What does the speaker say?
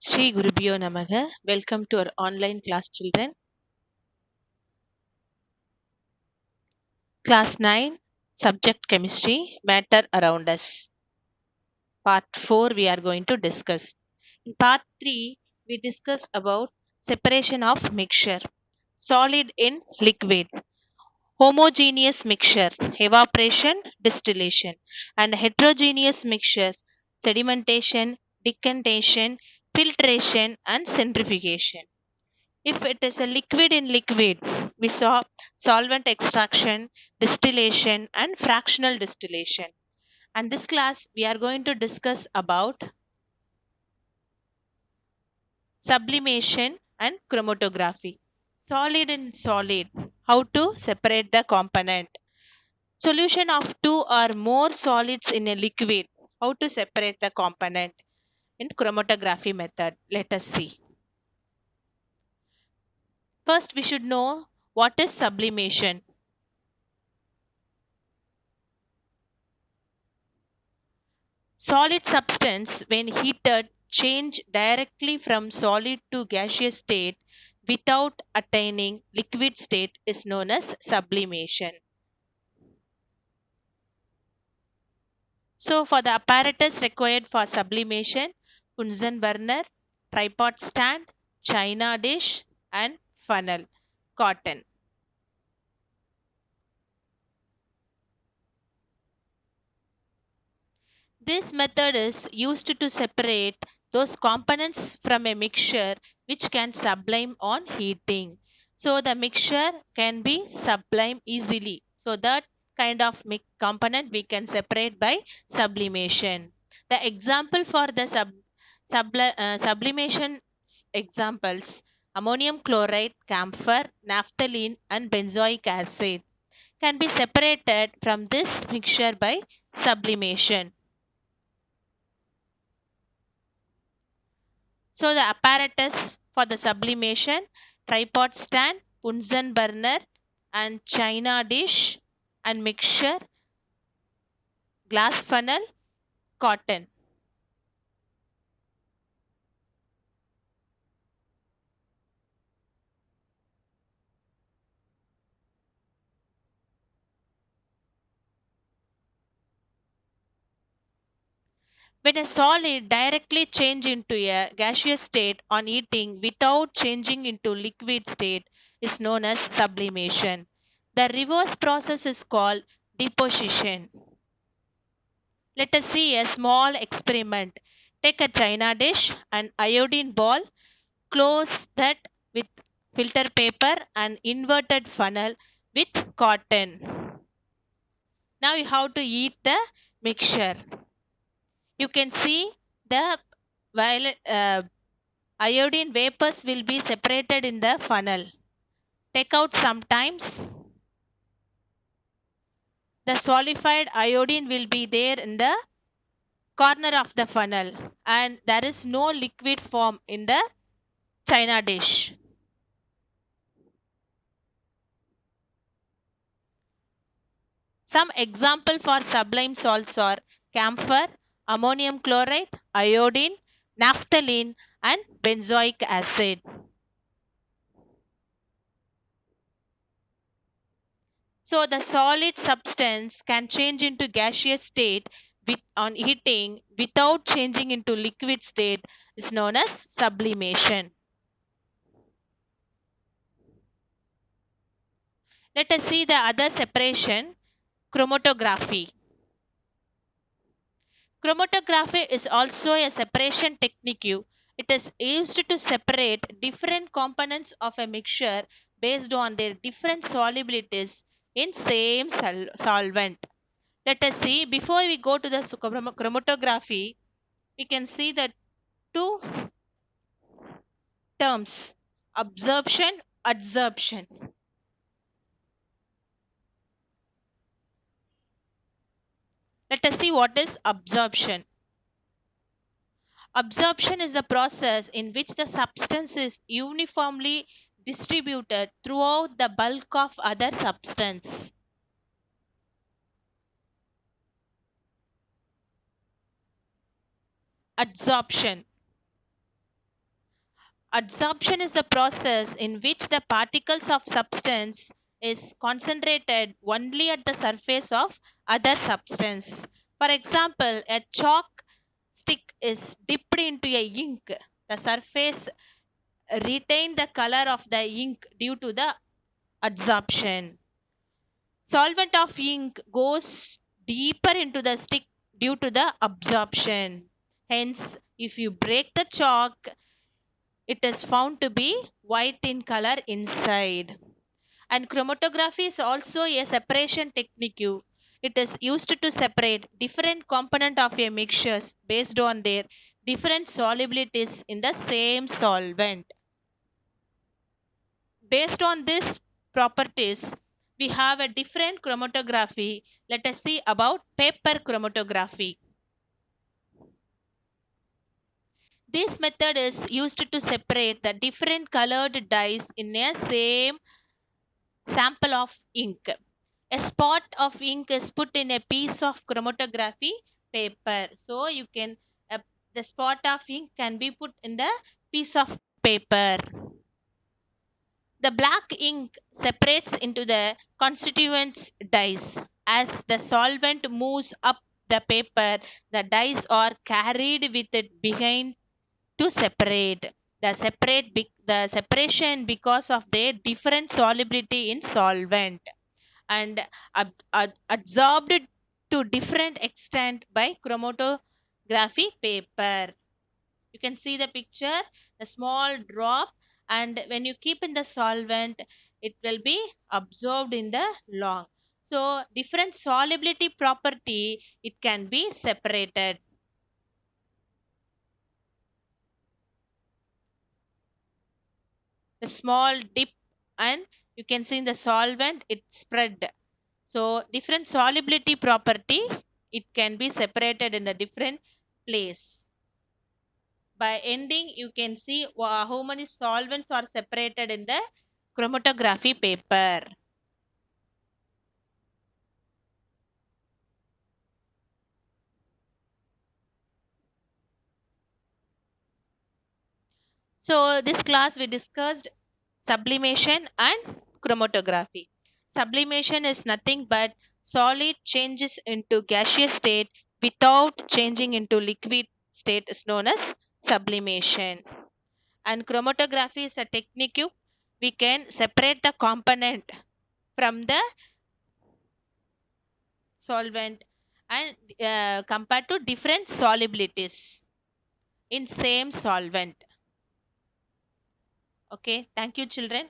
Sri Gurubhyo Namaha. Welcome to our online class, children. Class 9, Subject Chemistry, Matter Around Us. Part 4, we are going to discuss. In part 3, we discussed about separation of mixture, solid in liquid, homogeneous mixture, evaporation, distillation, and heterogeneous mixtures, sedimentation, decantation, filtration, and centrifugation. If it is a liquid in liquid, we saw solvent extraction, distillation, and fractional distillation. And this class, we are going to discuss about sublimation and chromatography. Solid in solid, how to separate the component. Solution of two or more solids in a liquid, how to separate the component in chromatography method. Let us see. First, we should know what is sublimation. Solid substance, when heated, change directly from solid to gaseous state without attaining liquid state is known as sublimation. So, for the apparatus required for sublimation, Bunsen burner, tripod stand, china dish, and funnel, cotton. This method is used to separate those components from a mixture which can sublime on heating. So the mixture can be sublime easily. So that kind of component we can separate by sublimation. The example for the sublimation examples: ammonium chloride, camphor, naphthalene, and benzoic acid can be separated from this mixture by sublimation. So the apparatus for the sublimation: tripod stand, Bunsen burner, and china dish, and mixture, glass funnel, cotton. When a solid directly change into a gaseous state on heating without changing into liquid state is known as sublimation. The reverse process is called deposition. Let us see a small experiment. Take a china dish, an iodine ball, close that with filter paper and inverted funnel with cotton. Now you have to heat the mixture. You can see the violet, iodine vapors will be separated in the funnel. Take out sometimes. The solidified iodine will be there in the corner of the funnel, and there is no liquid form in the china dish. Some example for sublime salts are camphor, ammonium chloride, iodine, naphthalene, and benzoic acid. So the solid substance can change into gaseous state on heating without changing into liquid state is known as sublimation. Let us see the other separation: chromatography. Chromatography is also a separation technique. It is used to separate different components of a mixture based on their different solubilities in same solvent. Let us see, before we go to the chromatography, we can see the two terms: absorption, adsorption. Let us see what is absorption. Absorption is the process in which the substance is uniformly distributed throughout the bulk of other substance. Adsorption. Adsorption is the process in which the particles of substance is concentrated only at the surface of other substance. For example, a chalk stick is dipped into a ink. The surface retain the color of the ink due to the adsorption. Solvent of ink goes deeper into the stick due to the absorption. Hence, if you break the chalk, it is found to be white in color inside. And chromatography is also a separation technique. It is used to separate different component of a mixtures based on their different solubilities in the same solvent. Based on these properties, we have a different chromatography. Let us see about paper chromatography. This method is used to separate the different colored dyes in a same sample of ink. A spot of ink is put in a piece of chromatography paper. So you can the spot of ink can be put in the piece of paper. The black ink separates into the constituents dyes. As the solvent moves up the paper, the dyes are carried with it behind to separate. The separation because of their different solubility in solvent and absorbed to different extent by chromatography paper. You can see the picture, the small drop, and when you keep in the solvent, it will be absorbed in the long. So different solubility property, it can be separated. The small dip, and you can see in the solvent it spread. So different solubility property, it can be separated in a different place. By ending, you can see how many solvents are separated in the chromatography paper. So this class we discussed sublimation and chromatography. Sublimation is nothing but solid changes into gaseous state without changing into liquid state is known as sublimation. And chromatography is a technique we can separate the component from the solvent and compared to different solubilities in same solvent. Okay, thank you children.